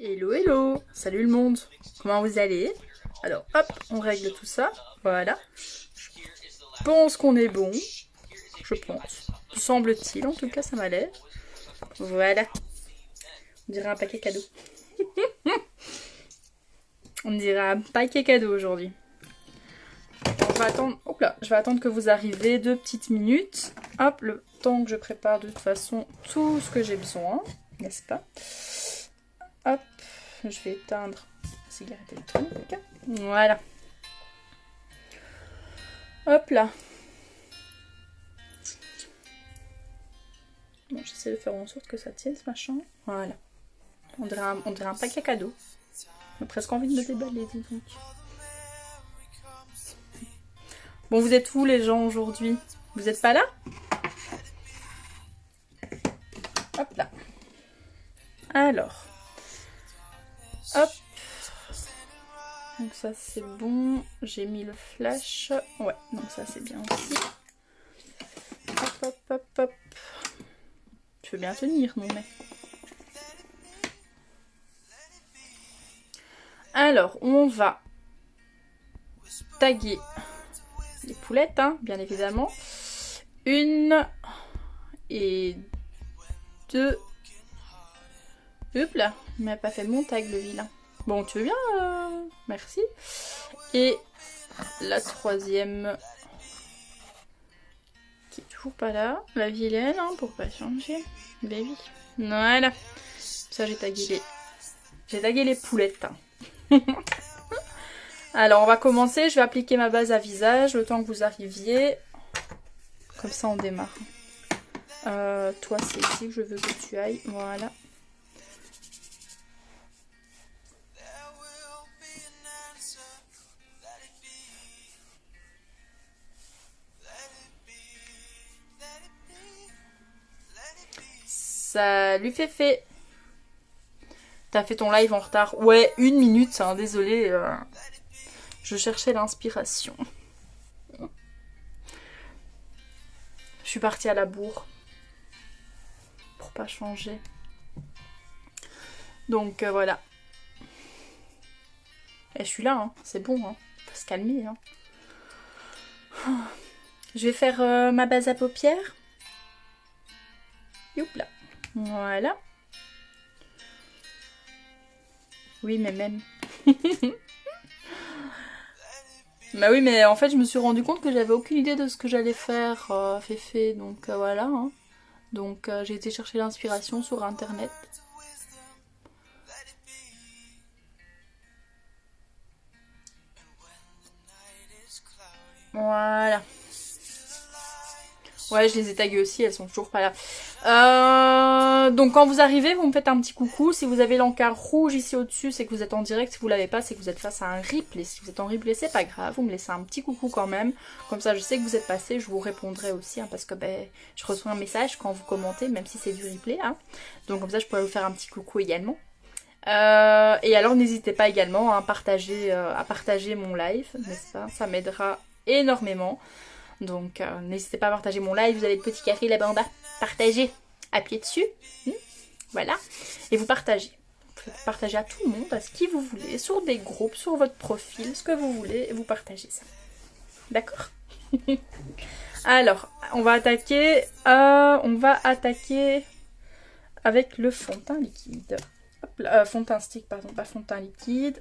Hello hello, salut le monde, comment vous allez? Alors hop, on règle tout ça, voilà. Je pense qu'on est bon, je pense. Semble-t-il, en tout cas ça m'a l'air. Voilà, on dirait un paquet cadeau. On dirait un paquet cadeau aujourd'hui. Je vais attendre, hop là, je vais attendre que vous arriviez 2 petites minutes. Hop, le temps que je prépare de toute façon tout ce que j'ai besoin, n'est-ce pas? Hop, je vais éteindre la cigarette électronique. Voilà. Hop là. Bon, j'essaie de faire en sorte que ça tienne ce machin. Voilà. On dirait un paquet cadeau. J'ai presque envie de me déballer, dis donc. Bon, vous êtes où les gens aujourd'hui? Vous êtes pas là? Hop là. Alors. Hop. Donc ça c'est bon. J'ai mis le flash. Ouais, donc ça c'est bien aussi. Hop, hop, hop, hop. Tu veux bien tenir, non mais. Alors, on va taguer les poulettes, hein, bien évidemment. 1 et 2. Hop là, il m'a pas fait mon tag le vilain. Bon, tu veux bien, merci. Et la 3e qui est toujours pas là. La vilaine, hein, pour pas changer. Baby. Voilà. Ça, j'ai tagué les poulettes. Hein. Alors, on va commencer. Je vais appliquer ma base à visage le temps que vous arriviez. Comme ça, on démarre. Toi, c'est ici que je veux que tu ailles. Voilà. Salut Féfé. T'as fait ton live en retard. Ouais, 1 minute, hein, désolé. Je cherchais l'inspiration. Je suis partie à la bourre. Pour pas changer. Donc voilà. Et je suis là, hein. C'est bon, hein. Faut se calmer, hein. Je vais faire ma base à paupières. Youp là. Voilà. Oui, mais même. Bah oui, mais en fait, je me suis rendu compte que j'avais aucune idée de ce que j'allais faire, Féfé. Donc voilà. Hein. Donc j'ai été chercher l'inspiration sur internet. Voilà. Ouais, je les ai taguées aussi, elles sont toujours pas là. Donc quand vous arrivez, vous me faites un petit coucou. Si vous avez l'encart rouge ici au-dessus, c'est que vous êtes en direct. Si vous l'avez pas, c'est que vous êtes face à un replay. Si vous êtes en replay, c'est pas grave. Vous me laissez un petit coucou quand même. Comme ça, je sais que vous êtes passé. Je vous répondrai aussi, hein, parce que je reçois un message quand vous commentez, même si c'est du replay. Hein. Donc comme ça, je pourrais vous faire un petit coucou également. Et alors, n'hésitez pas également à partager mon live, n'est-ce pas? Ça m'aidera énormément. Donc n'hésitez pas à partager mon live, vous avez le petit carré là-bas en bas, partagez, appuyez dessus, voilà, et vous partagez. Vous partagez à tout le monde, à ce qui vous voulez, sur des groupes, sur votre profil, ce que vous voulez, et vous partagez ça. D'accord? Alors, on va attaquer avec le fond de teint liquide. Hop là, fond de teint stick, pardon, pas fond de teint liquide.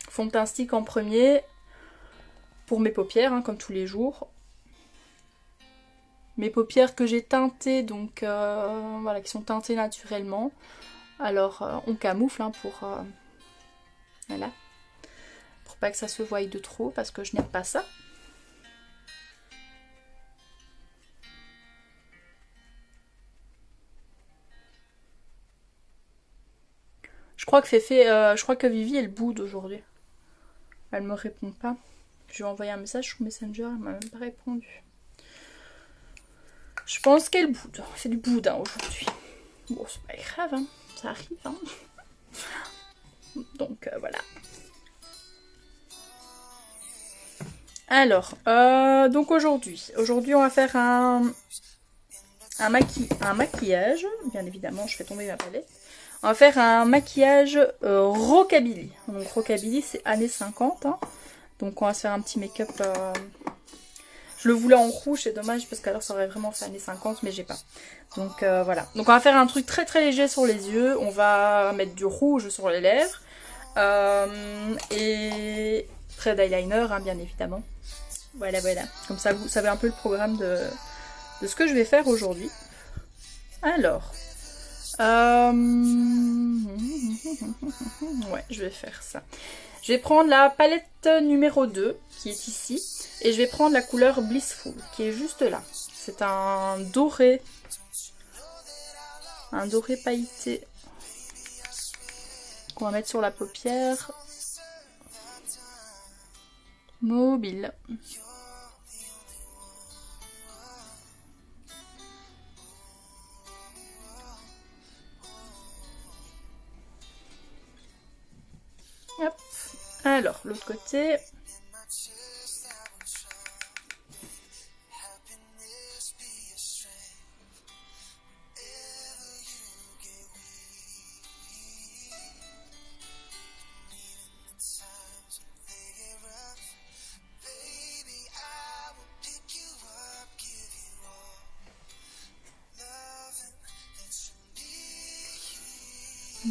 Fond de teint stick en premier, pour mes paupières, hein, comme tous les jours. Mes paupières que j'ai teintées, donc voilà, qui sont teintées naturellement. Alors on camoufle hein, voilà, pour pas que ça se voie de trop, parce que je n'aime pas ça. Je crois que Vivi elle boude aujourd'hui. Elle me répond pas. Je lui ai envoyé un message sur Messenger, elle m'a même pas répondu. Je pense qu'elle boude. Elle fait du boudin aujourd'hui. Bon, c'est pas grave, hein. Ça arrive. Hein. Donc, voilà. Alors, donc aujourd'hui, on va faire un maquillage. Bien évidemment, je fais tomber ma palette. On va faire un maquillage rockabilly. Donc rockabilly c'est années 50. Hein. Donc on va se faire un petit make-up. Je le voulais en rouge, c'est dommage parce qu'alors ça aurait vraiment fait années 50 mais j'ai pas. Donc voilà. Donc on va faire un truc très très léger sur les yeux. On va mettre du rouge sur les lèvres. Et trait d'eyeliner hein, bien évidemment. Voilà voilà. Comme ça vous savez un peu le programme de ce que je vais faire aujourd'hui. Alors. Ouais, je vais faire ça. Je vais prendre la palette numéro 2 qui est ici. Et je vais prendre la couleur Blissful qui est juste là. C'est un doré. Un doré pailleté. Qu'on va mettre sur la paupière. Mobile. Hop. Alors, l'autre côté.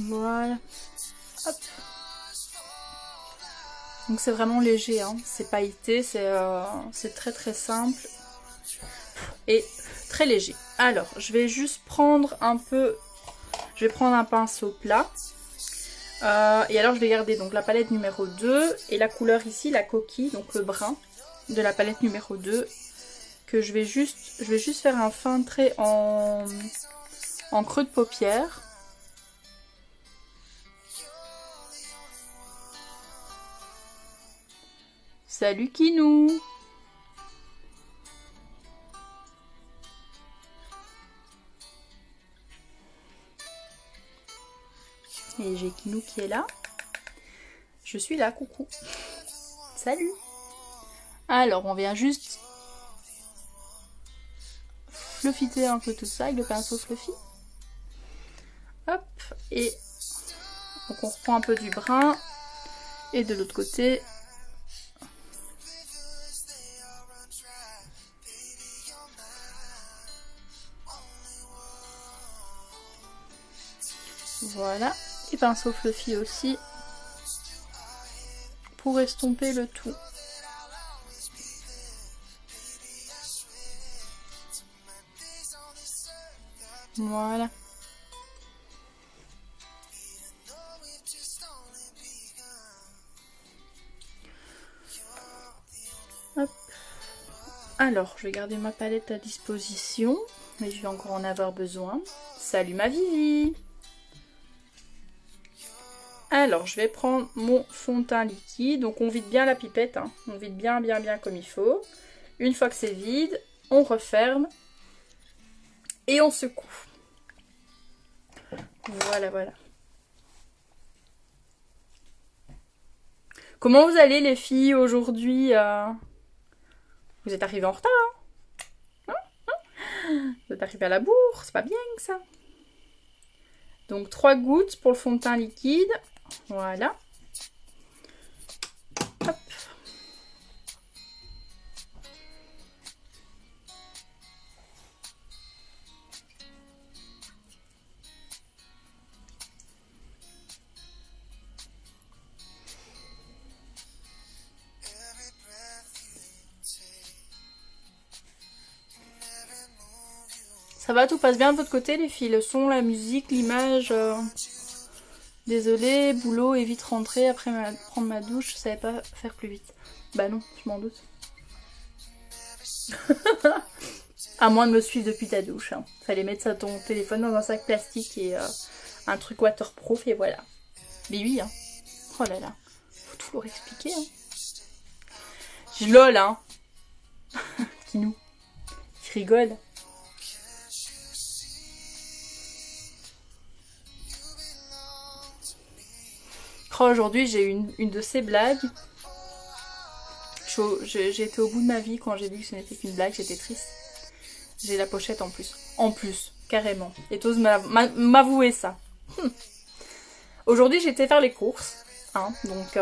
Voilà. Hop. Donc c'est vraiment léger, hein. C'est pailleté, c'est très très simple et très léger. Alors, je vais juste prendre un peu, je vais prendre un pinceau plat. Et alors je vais garder donc la palette numéro 2 et la couleur ici, la coquille, donc le brun de la palette numéro 2 que je vais juste faire un fin trait en creux de paupière. Salut Kinou! Et j'ai Kinou qui est là. Je suis là, coucou. Salut! Alors, on vient juste fluffiter un peu tout ça avec le pinceau fluffy. Hop! Et donc on reprend un peu du brun. Et de l'autre côté... Voilà, et pinceau fluffy aussi pour estomper le tout. Voilà. Hop. Alors, je vais garder ma palette à disposition, mais je vais encore en avoir besoin. Salut ma Vivi! Alors, je vais prendre mon fond de teint liquide. Donc, on vide bien la pipette. Hein. On vide bien comme il faut. Une fois que c'est vide, on referme. Et on secoue. Voilà, voilà. Comment vous allez les filles aujourd'hui Vous êtes arrivées en retard hein Vous êtes arrivées à la bourre. C'est pas bien que ça. Donc 3 gouttes pour le fond de teint liquide. Voilà. Hop. Ça va, tout passe bien de votre côté les filles? Le son, la musique, l'image Désolée, boulot et vite rentré après prendre ma douche, je savais pas faire plus vite. Bah non, je m'en doute. À moins de me suivre depuis ta douche. Hein. Fallait mettre ça, ton téléphone dans un sac plastique et un truc waterproof et voilà. Mais oui, hein. Oh là là. Faut tout leur expliquer. Hein. Je lol, hein. Kinou. Je rigole. Oh, aujourd'hui, j'ai eu une de ces blagues. J'ai été au bout de ma vie quand j'ai dit que ce n'était qu'une blague, j'étais triste. J'ai la pochette en plus. En plus, carrément. Et t'oses m'avouer ça. Aujourd'hui, j'ai été faire les courses. Hein, donc,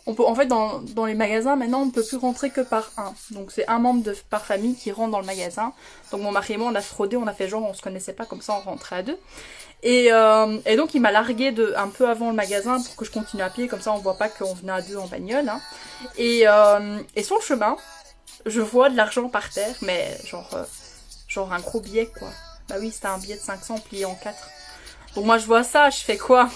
on peut, en fait, dans les magasins, maintenant, on ne peut plus rentrer que par un. Donc, c'est un membre par famille qui rentre dans le magasin. Donc, mon mari et moi, on a fraudé, on a fait genre, on se connaissait pas, comme ça, on rentrait à deux. Et donc, il m'a largué un peu avant le magasin pour que je continue à pied, comme ça, on voit pas qu'on venait à deux en bagnole. Hein. Et sur le chemin, je vois de l'argent par terre, mais genre un gros billet, quoi. Bah oui, c'était un billet de 500 plié en 4. Donc, moi, je vois ça, je fais quoi?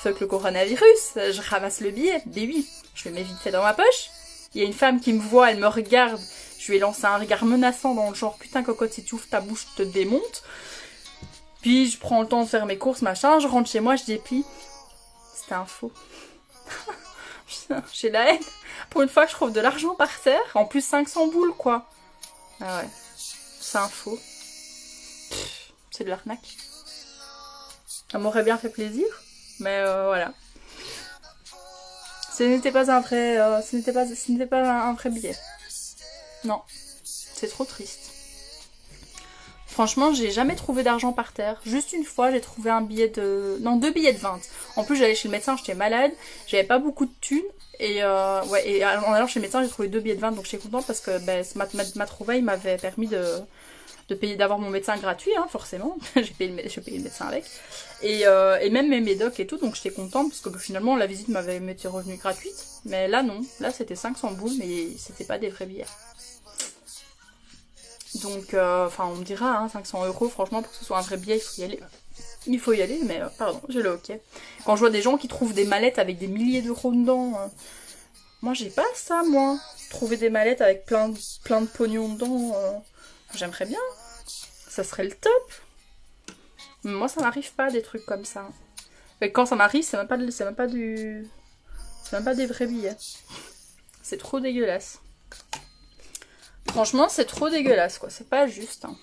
Fuck le coronavirus, je ramasse le billet, mais oui, je le mets vite fait dans ma poche. Il y a une femme qui me voit, elle me regarde, je lui ai lancé un regard menaçant dans le genre putain cocotte, si tu ouvres ta bouche, je te démonte. Puis je prends le temps de faire mes courses, machin, je rentre chez moi, je déplie. C'était un faux. Putain, j'ai la haine. Pour une fois que je trouve de l'argent par terre, en plus 500 boules quoi. Ah ouais, c'est un faux. C'est de l'arnaque. Ça m'aurait bien fait plaisir. Mais voilà. Ce n'était pas un vrai, ce n'était pas un vrai billet. Non, c'est trop triste. Franchement, j'ai jamais trouvé d'argent par terre. Juste une fois, j'ai trouvé un billet de... Non, 2 billets de 20. En plus, j'allais chez le médecin, j'étais malade. J'avais pas beaucoup de thunes. Et en allant chez le médecin, j'ai trouvé 2 billets de 20. Donc, j'étais contente parce que ma trouvaille m'avait permis de payer, d'avoir mon médecin gratuit, hein, forcément. j'ai payé le médecin avec. Et même mes médocs et tout, donc j'étais contente parce que finalement la visite m'avait été revenue gratuite. Mais là non, là c'était 500 boules, mais c'était pas des vrais billets. Donc, enfin on me dira, hein, 500 €, franchement pour que ce soit un vrai billet, il faut y aller. Il faut y aller, mais pardon, j'ai le hockey. Quand je vois des gens qui trouvent des mallettes avec des milliers d'euros dedans, moi j'ai pas ça, moi. Trouver des mallettes avec plein de pognon dedans, j'aimerais bien. Ça serait le top. Mais moi ça m'arrive pas des trucs comme ça. Et quand ça m'arrive, c'est même pas des vrais billets. C'est trop dégueulasse. Franchement, c'est trop dégueulasse quoi, c'est pas juste. Hein.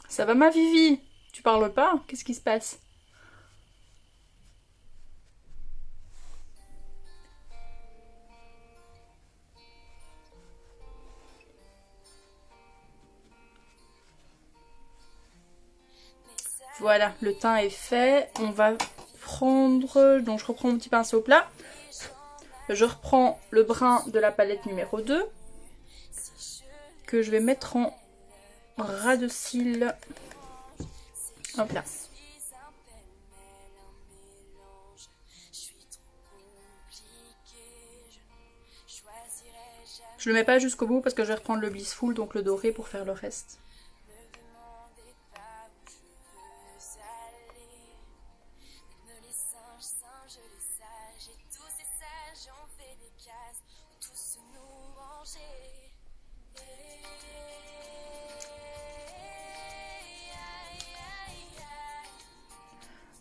Ça va ma Vivi? Tu parles pas? Qu'est-ce qui se passe? Voilà, le teint est fait. On va prendre... Donc je reprends mon petit pinceau plat. Je reprends le brun de la palette numéro 2. Que je vais mettre en ras de cils. Hop là. Je le mets pas jusqu'au bout parce que je vais reprendre le Blissful, donc le doré, pour faire le reste.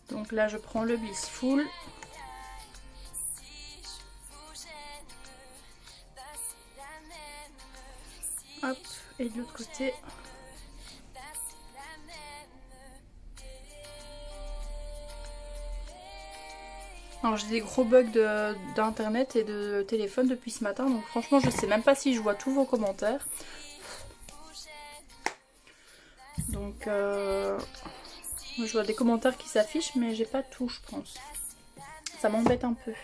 Donc là, je prends le Blissful. Hop, et de l'autre côté. Alors j'ai des gros bugs d'internet et de téléphone depuis ce matin, donc franchement je sais même pas si je vois tous vos commentaires. Donc je vois des commentaires qui s'affichent mais j'ai pas tout je pense. Ça m'embête un peu.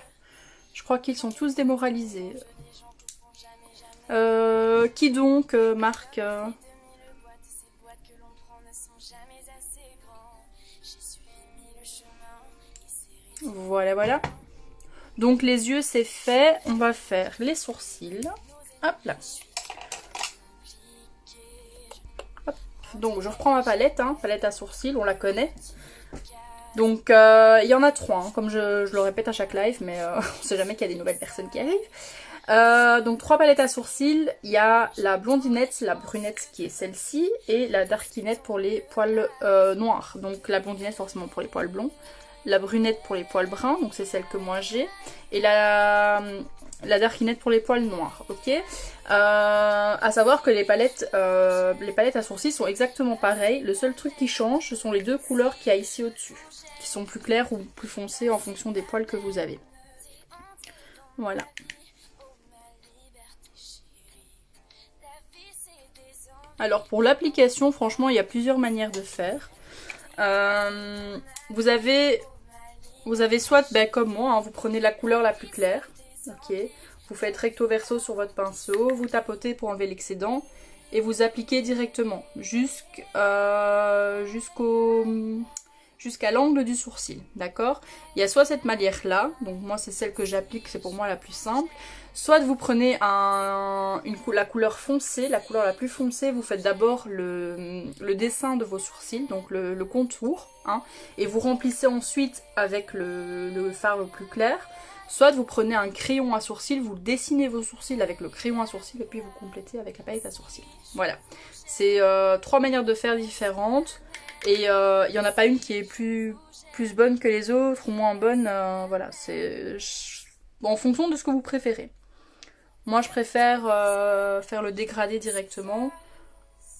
Je crois qu'ils sont tous démoralisés. Qui donc, Marc Voilà, voilà. Donc les yeux c'est fait. On va faire les sourcils. Hop là. Hop. Donc je reprends ma palette, hein, palette à sourcils, on la connaît. Donc il y en a 3, hein, comme je le répète à chaque live, mais on sait jamais qu'il y a des nouvelles personnes qui arrivent. Donc 3 palettes à sourcils, il y a la blondinette, la brunette qui est celle-ci, et la darkinette pour les poils noirs. Donc la blondinette forcément pour les poils blonds, la brunette pour les poils bruns, donc c'est celle que moi j'ai, et la darkinette pour les poils noirs, ok. À savoir que les palettes à sourcils sont exactement pareilles, le seul truc qui change ce sont les 2 couleurs qu'il y a ici au-dessus, qui sont plus claires ou plus foncées en fonction des poils que vous avez. Voilà. Alors pour l'application, franchement, il y a plusieurs manières de faire. Vous avez soit, ben, comme moi, hein, vous prenez la couleur la plus claire. Ok. Vous faites recto verso sur votre pinceau, vous tapotez pour enlever l'excédent et vous appliquez directement jusqu'à l'angle du sourcil, d'accord? Il y a soit cette manière là, donc moi c'est celle que j'applique, c'est pour moi la plus simple, soit vous prenez la couleur foncée, la couleur la plus foncée, vous faites d'abord le dessin de vos sourcils, donc le contour, hein, et vous remplissez ensuite avec le fard le plus clair. Soit vous prenez un crayon à sourcils, vous dessinez vos sourcils avec le crayon à sourcils et puis vous complétez avec la palette à sourcils. Voilà. C'est 3 manières de faire différentes. Et il n'y en a pas une qui est plus bonne que les autres ou moins bonne. Voilà, c'est en fonction de ce que vous préférez. Moi je préfère faire le dégradé directement.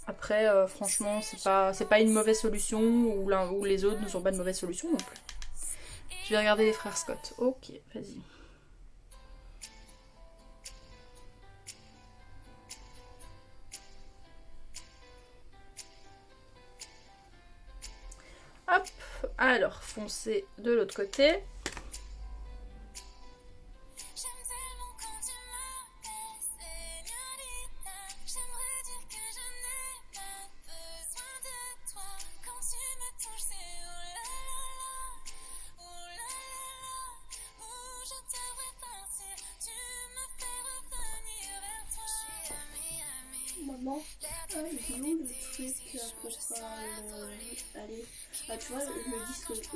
Après, franchement, c'est pas une mauvaise solution ou les autres ne sont pas de mauvaise solution non plus. Je vais regarder les frères Scott. Ok, vas-y. Hop, alors foncez de l'autre côté. Maman, il est où le truc pour aller... Ah, tu vois, le disque dur.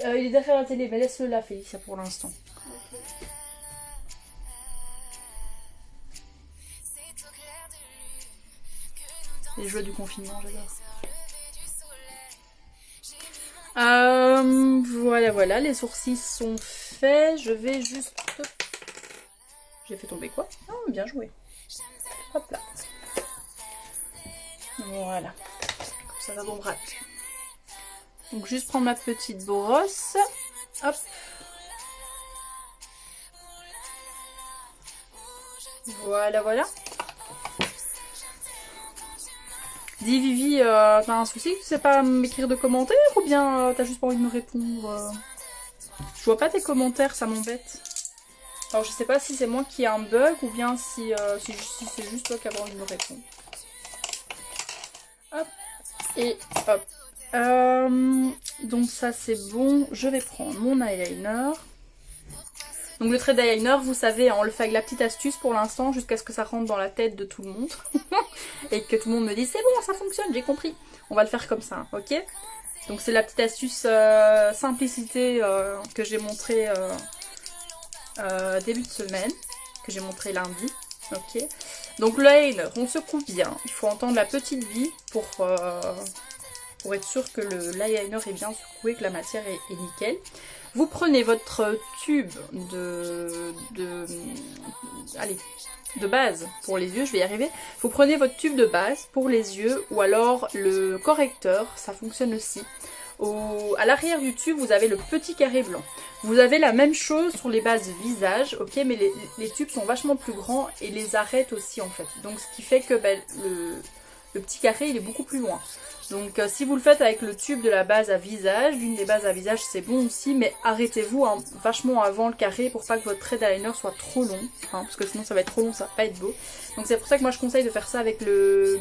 Il est derrière la télé, mais laisse-le là, Félicia, pour l'instant. Okay. Les jeux du confinement, j'adore. Voilà, les sourcils sont faits. Je vais juste... J'ai fait tomber quoi? Ah, bien joué. Hop là. Voilà. Comme ça va bon bras. Donc juste prendre ma petite brosse. Hop. Voilà. Dis Vivi, t'as un souci? Tu sais pas m'écrire de commentaires ou bien t'as juste pas envie de me répondre? Je vois pas tes commentaires, ça m'embête. Alors je sais pas si c'est moi qui ai un bug ou bien si c'est juste toi qui as envie de me répondre. Hop. Et hop. Donc ça c'est bon. Je vais prendre mon eyeliner. Donc le trait d'eyeliner, vous savez, on le fait avec la petite astuce pour l'instant jusqu'à ce que ça rentre dans la tête de tout le monde. Et que tout le monde me dise c'est bon, ça fonctionne, j'ai compris. On va le faire comme ça, ok? Donc c'est la petite astuce simplicité que j'ai montré début de semaine, que j'ai montré lundi, ok? Donc le eyeliner, on secoue bien. Il faut entendre la petite vie pour être sûr que l'eyeliner est bien secoué, que la matière est nickel. Vous prenez votre tube de base pour les yeux, je vais y arriver. Vous prenez votre tube de base pour les yeux ou alors le correcteur, ça fonctionne aussi. À l'arrière du tube, vous avez le petit carré blanc. Vous avez la même chose sur les bases visage, ok, mais les tubes sont vachement plus grands et les arêtes aussi en fait. Donc ce qui fait que le petit carré il est beaucoup plus loin. Donc si vous le faites avec le tube de la base à visage, d'une des bases à visage c'est bon aussi, mais arrêtez-vous hein, vachement avant le carré pour pas que votre trait d'eyeliner soit trop long, hein, parce que sinon ça va être trop long, ça va pas être beau. Donc c'est pour ça que moi je conseille de faire ça avec le...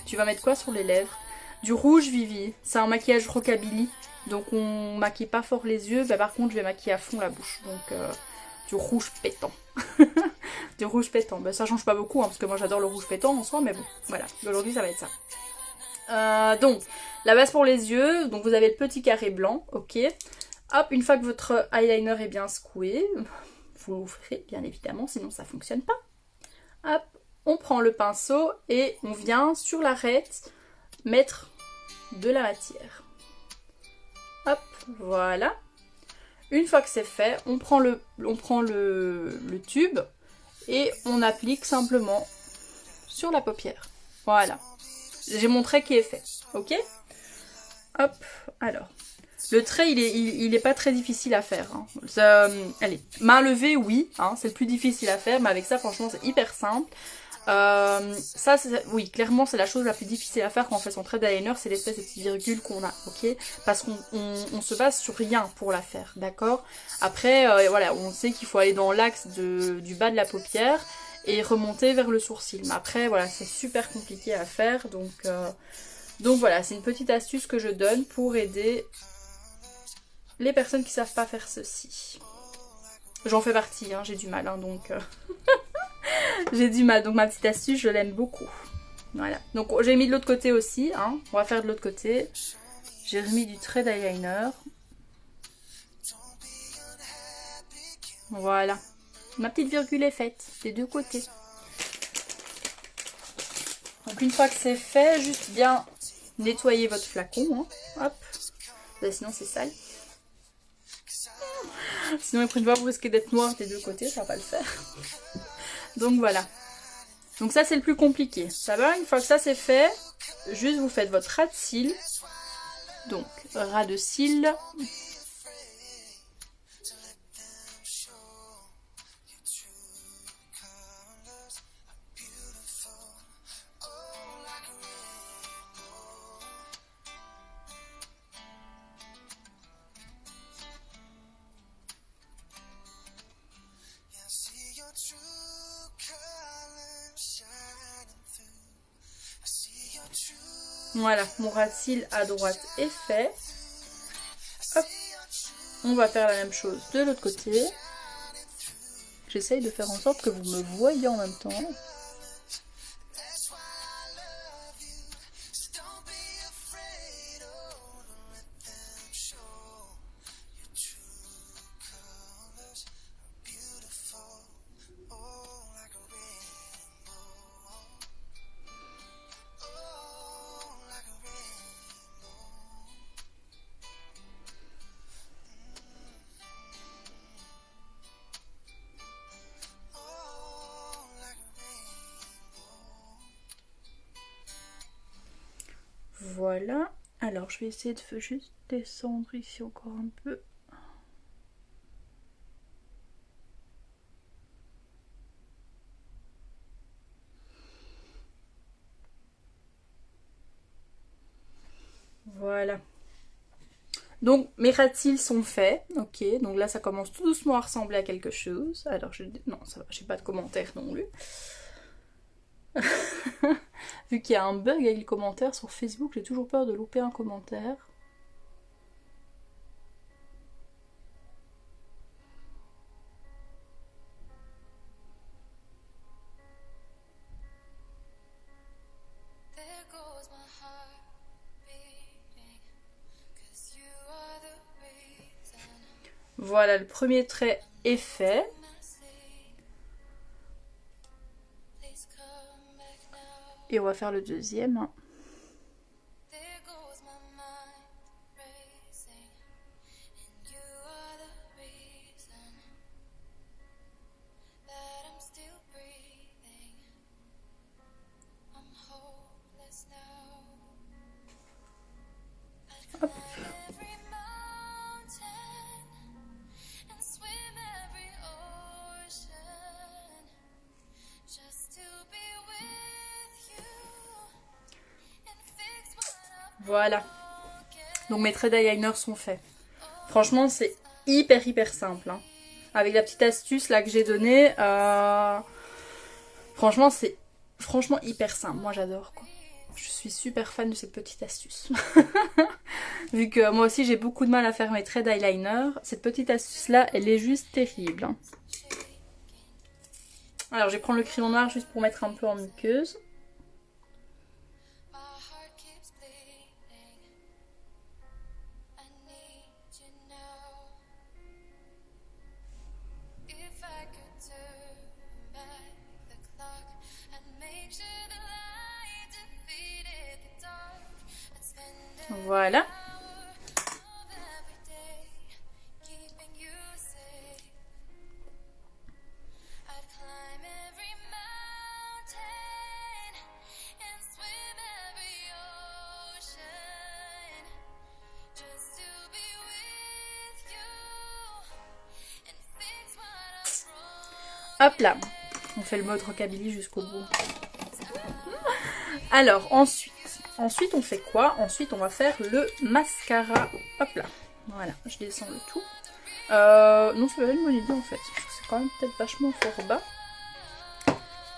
Tu vas mettre quoi sur les lèvres? Du rouge Vivi, c'est un maquillage rockabilly, donc on maquille pas fort les yeux, bah, par contre je vais maquiller à fond la bouche, donc du rouge pétant. Du rouge pétant, bah, ça change pas beaucoup, hein, parce que moi j'adore le rouge pétant en soi, mais bon, voilà, aujourd'hui ça va être ça. Donc, la base pour les yeux, donc vous avez le petit carré blanc, ok. Hop, une fois que votre eyeliner est bien secoué, vous l'ouvrez bien évidemment, sinon ça fonctionne pas. Hop, on prend le pinceau et on vient sur l'arête mettre de la matière. Hop, voilà. Une fois que c'est fait, on prend le tube et on applique simplement sur la paupière. Voilà. J'ai mon trait qui est fait, ok? Hop, alors. Le trait, il est pas très difficile à faire. Hein. Allez, main levée, oui, hein, c'est le plus difficile à faire, mais avec ça, franchement, c'est hyper simple. Ça, oui, clairement, c'est la chose la plus difficile à faire quand on fait son trait d'eyeliner, c'est l'espèce de petite virgule qu'on a, ok? Parce qu'on se base sur rien pour la faire, d'accord? Après, voilà, on sait qu'il faut aller dans l'axe du bas de la paupière et remonter vers le sourcil. Mais après, voilà, c'est super compliqué à faire, donc voilà, c'est une petite astuce que je donne pour aider les personnes qui savent pas faire ceci. J'en fais partie, hein, j'ai du mal, hein, donc... j'ai du mal, donc ma petite astuce, je l'aime beaucoup. Voilà, donc j'ai mis de l'autre côté aussi, hein. On va faire de l'autre côté. J'ai remis du trait d'eyeliner. Voilà. Ma petite virgule est faite, des deux côtés. Donc une fois que c'est fait, juste bien nettoyer votre flacon, hein. Hop. Sinon c'est sale. Sinon les prochaine fois vous risquez d'être noir des deux côtés, ça va pas le faire. Donc voilà. Donc ça c'est le plus compliqué. Ça va, une fois que ça c'est fait, juste vous faites votre ras de cils. Donc ras de cils. Voilà, mon ras de cils à droite est fait. Hop. On va faire la même chose de l'autre côté. J'essaye de faire en sorte que vous me voyez en même temps. Voilà. Alors, je vais essayer de juste descendre ici encore un peu. Voilà. Donc, mes ras de cils sont faits. Ok, donc là, ça commence tout doucement à ressembler à quelque chose. Alors, non, ça va, j'ai pas de commentaires non plus. Vu qu'il y a un bug avec les commentaires sur Facebook, j'ai toujours peur de louper un commentaire. Voilà, le premier trait est fait. Et on va faire le deuxième. Hop. Voilà. Donc mes traits d'eyeliner sont faits. Franchement, c'est hyper simple. Hein. Avec la petite astuce là que j'ai donnée, franchement, c'est hyper simple. Moi, j'adore quoi. Je suis super fan de cette petite astuce. Vu que moi aussi, j'ai beaucoup de mal à faire mes traits d'eyeliner, cette petite astuce là, elle est juste terrible. Hein. Alors, je vais prendre le crayon noir juste pour mettre un peu en muqueuse. Voilà. Hop là. On fait le mode rockabilly jusqu'au bout. Alors, ensuite, on fait quoi? Ensuite, on va faire le mascara. Hop là. Voilà, je descends le tout. Non, c'est pas une bonne idée en fait. C'est quand même peut-être vachement fort bas.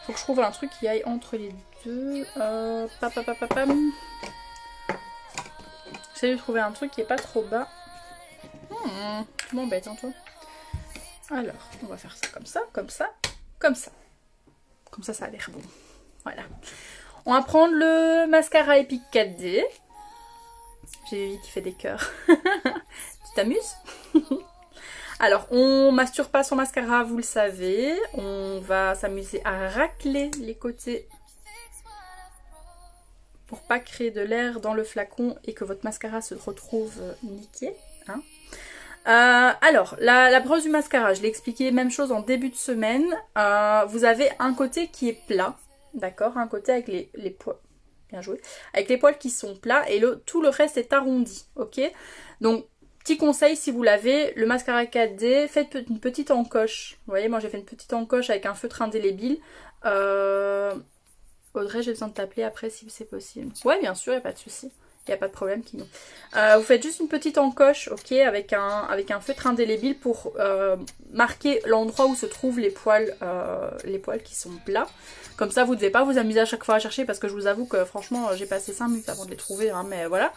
Faut que je trouve un truc qui aille entre les deux. J'essaie de trouver un truc qui est pas trop bas. Tu m'embêtes, hein, toi. Alors, on va faire ça comme ça, comme ça, comme ça. Comme ça a l'air bon. Voilà. On va prendre le mascara Epic 4D. J'ai vu qui fait des cœurs. Tu t'amuses? Alors, on masture pas son mascara, vous le savez. On va s'amuser à racler les côtés pour pas créer de l'air dans le flacon et que votre mascara se retrouve niqué. Hein. Alors, la brosse du mascara, je l'ai expliqué, même chose en début de semaine. Vous avez un côté qui est plat, d'accord? Un côté avec les poils, bien joué, avec les poils qui sont plats et tout le reste est arrondi, ok? Donc, petit conseil, si vous l'avez, le mascara 4D, faites une petite encoche. Vous voyez, moi j'ai fait une petite encoche avec un feutre indélébile. Audrey, j'ai besoin de t'appeler après si c'est possible. Ouais, bien sûr, il n'y a pas de souci. Il n'y a pas de problème, Kino. Vous faites juste une petite encoche, ok, avec un feutre indélébile pour marquer l'endroit où se trouvent les poils qui sont plats. Comme ça, vous ne devez pas vous amuser à chaque fois à chercher parce que je vous avoue que franchement, j'ai passé 5 minutes avant de les trouver, hein, mais voilà.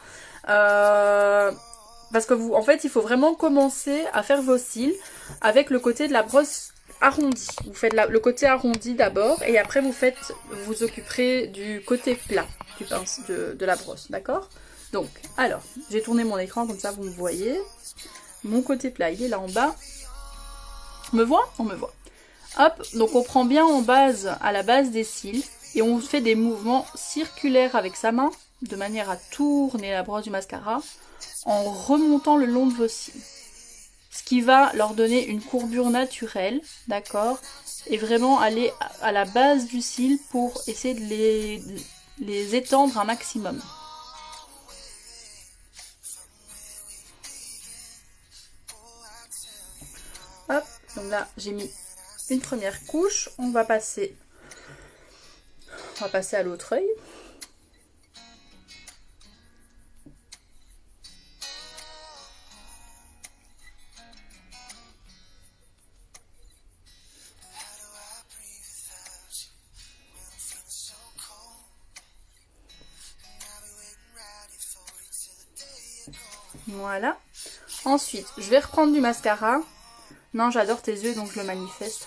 Parce que en fait, il faut vraiment commencer à faire vos cils avec le côté de la brosse arrondi. Vous faites le côté arrondi d'abord et après vous occuperez du côté plat du pince de la brosse, d'accord? Donc, alors, j'ai tourné mon écran comme ça vous me voyez. Mon côté plat, il est là en bas. On me voit? On me voit. Hop, donc on prend bien à la base des cils et on fait des mouvements circulaires avec sa main de manière à tourner la brosse du mascara en remontant le long de vos cils. Ce qui va leur donner une courbure naturelle, d'accord? Et vraiment aller à la base du cil pour essayer de les étendre un maximum. Hop, donc là j'ai mis une première couche, on va passer à l'autre œil. Voilà. Ensuite, je vais reprendre du mascara. Non, j'adore tes yeux, donc je le manifeste.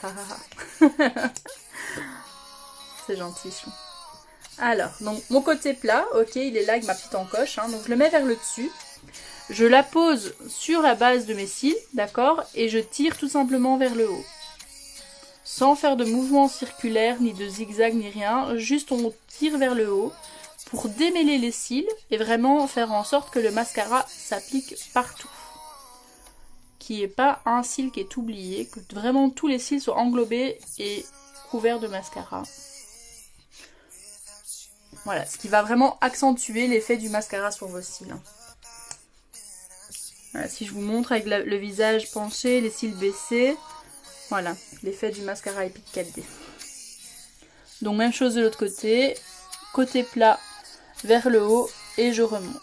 C'est gentil, chou. Alors, donc mon côté plat, ok, il est là avec ma petite encoche. Hein, donc je le mets vers le dessus. Je la pose sur la base de mes cils, d'accord? Et je tire tout simplement vers le haut. Sans faire de mouvement circulaire, ni de zigzag, ni rien. Juste on tire vers le haut pour démêler les cils et vraiment faire en sorte que le mascara s'applique partout. Qu'il n'y ait pas un cil qui est oublié, que vraiment tous les cils soient englobés et couverts de mascara. Voilà, ce qui va vraiment accentuer l'effet du mascara sur vos cils. Voilà, si je vous montre avec le visage penché, les cils baissés, voilà, l'effet du mascara Epic 4D. Donc même chose de l'autre côté, côté plat vers le haut et je remonte.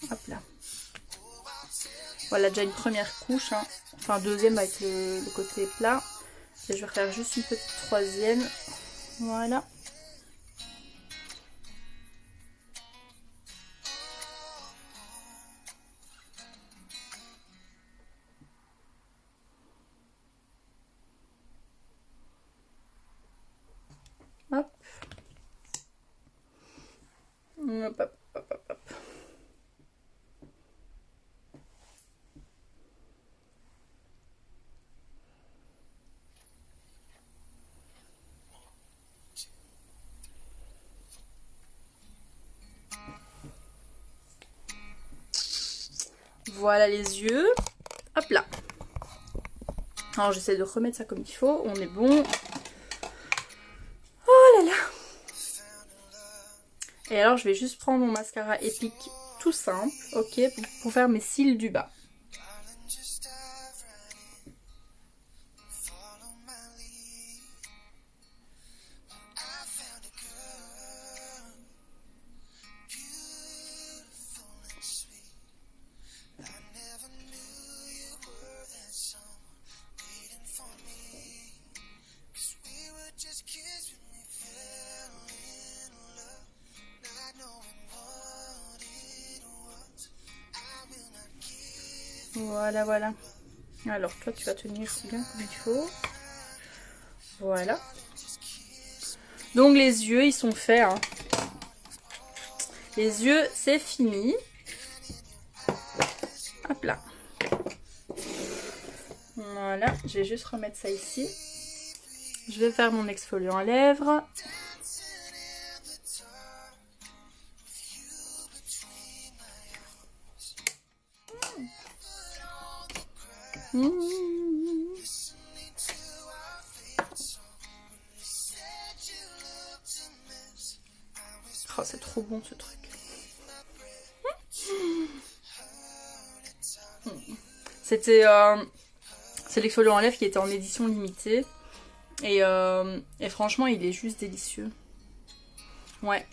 Hop là. Voilà déjà une première couche, hein. Enfin deuxième avec le côté plat. Et je vais refaire juste une petite troisième. Voilà. Hop. Hop, hop, hop, hop, hop. Voilà les yeux. Hop là. Alors j'essaie de remettre ça comme il faut. On est bon. Oh là là. Et alors je vais juste prendre mon mascara épique tout simple. Ok, pour faire mes cils du bas. Voilà, voilà. Alors, toi, tu vas tenir bien comme il faut. Voilà. Donc, les yeux, ils sont faits. Hein. Les yeux, c'est fini. Hop là. Voilà. Je vais juste remettre ça ici. Je vais faire mon exfoliant à lèvres. Oh, c'est trop bon ce truc. C'est l'exfoliant à lèvres qui était en édition limitée. Et franchement, il est juste délicieux. Ouais,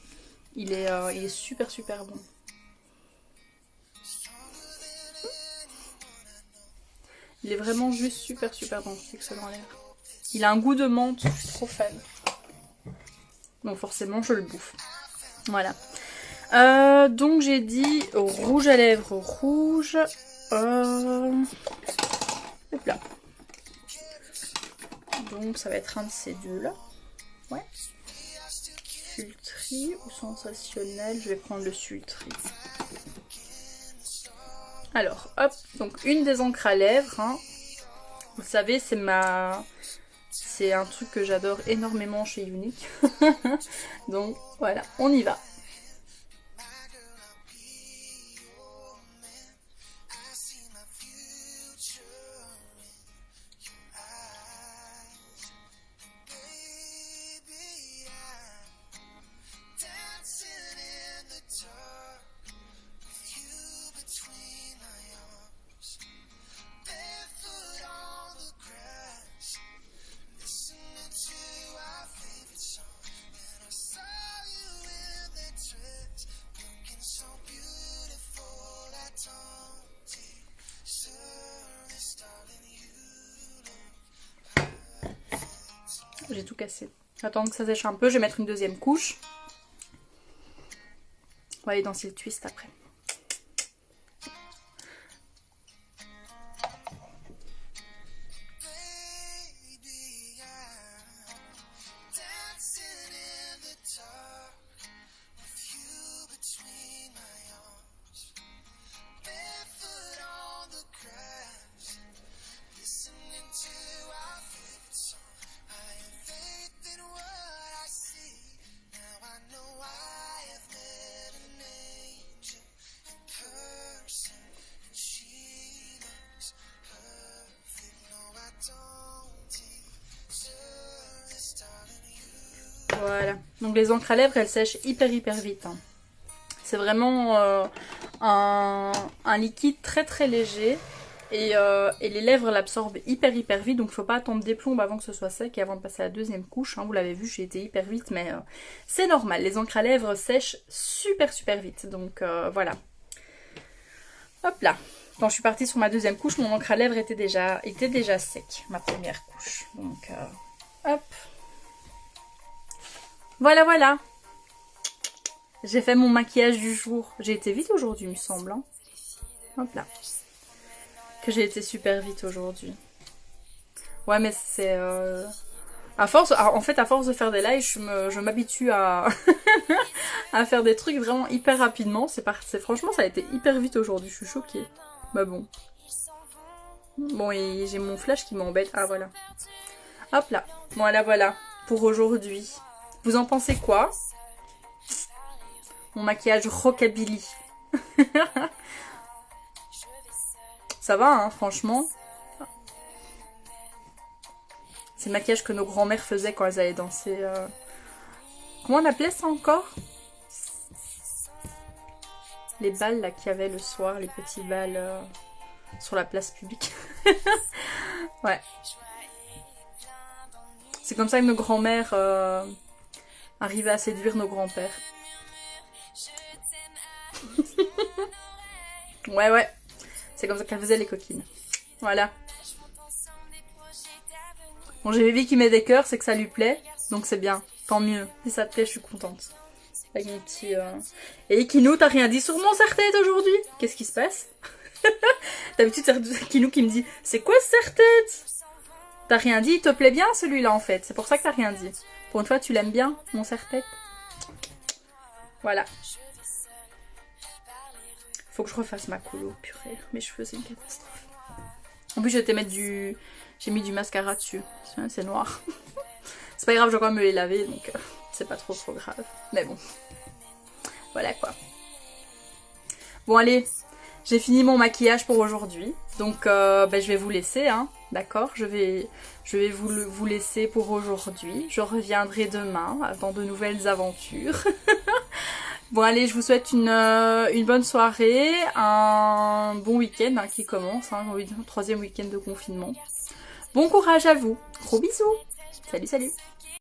il est super super bon. Il est vraiment juste super super bon, cet exfoliant à lèvres. Il a un goût de menthe, je suis trop fan. Donc forcément, je le bouffe. Voilà. Donc j'ai dit rouge à lèvres rouge. Hop là. Donc ça va être un de ces deux là. Ouais. Sultry ou sensationnel. Je vais prendre le Sultry. Alors hop. Donc une des encres à lèvres. Hein. Vous savez, c'est un truc que j'adore énormément chez Younique. Donc voilà, on y va. J'ai tout cassé. J'attends que ça sèche un peu, je vais mettre une deuxième couche. On va aller danser le twist après. Voilà. Donc les encres à lèvres, elles sèchent hyper vite. Hein. C'est vraiment un liquide très très léger. Et les lèvres l'absorbent hyper vite. Donc il ne faut pas attendre des plombes avant que ce soit sec et avant de passer à la deuxième couche. Hein. Vous l'avez vu, j'ai été hyper vite. Mais c'est normal. Les encres à lèvres sèchent super vite. Donc voilà. Hop là. Quand je suis partie sur ma deuxième couche, mon encre à lèvres était déjà sec. Ma première couche. Donc hop. Voilà, voilà. J'ai fait mon maquillage du jour. J'ai été vite aujourd'hui, il me semble. Hein. Hop là. Que j'ai été super vite aujourd'hui. Ouais, mais c'est... à force de faire des lives, je m'habitue à... à faire des trucs vraiment hyper rapidement. Franchement, ça a été hyper vite aujourd'hui. Je suis choquée. Bah bon. Bon, et j'ai mon flash qui m'embête. Ah, voilà. Hop là. Voilà, voilà. Pour aujourd'hui. Vous en pensez quoi? Mon maquillage rockabilly. Ça va, hein, franchement. C'est le maquillage que nos grands-mères faisaient quand elles allaient danser. Comment on appelait ça encore? Les balles là qu'il y avait le soir, les petits balles sur la place publique. Ouais. C'est comme ça que nos grands-mères arrivaient à séduire nos grands-pères. Ouais. C'est comme ça qu'elles faisaient les coquines. Voilà. Bon, j'ai Baby qui met des cœurs, c'est que ça lui plaît. Donc c'est bien. Tant mieux. Si ça te plaît, je suis contente. Avec mon petit... Et Ikinou, t'as rien dit sur mon serre-tête aujourd'hui? Qu'est-ce qui se passe? D'habitude, c'est Ikinou qui me dit « C'est quoi ce serre-tête ?» T'as rien dit, il te plaît bien celui-là en fait. C'est pour ça que t'as rien dit. Pour une fois, tu l'aimes bien, mon serre-tête. Voilà. Faut que je refasse ma colo, purée. Mes cheveux, c'est une catastrophe. En plus, je vais te mettre du... J'ai mis du mascara dessus. C'est noir. C'est pas grave, je vais quand même me les laver, donc c'est pas trop grave. Mais bon. Voilà quoi. Bon allez, j'ai fini mon maquillage pour aujourd'hui. Donc je vais vous laisser, hein. D'accord, je vais vous laisser pour aujourd'hui. Je reviendrai demain dans de nouvelles aventures. Bon allez, je vous souhaite une bonne soirée, un bon week-end hein, qui commence, hein, le 3e week-end de confinement. Bon courage à vous, gros bisous, salut salut.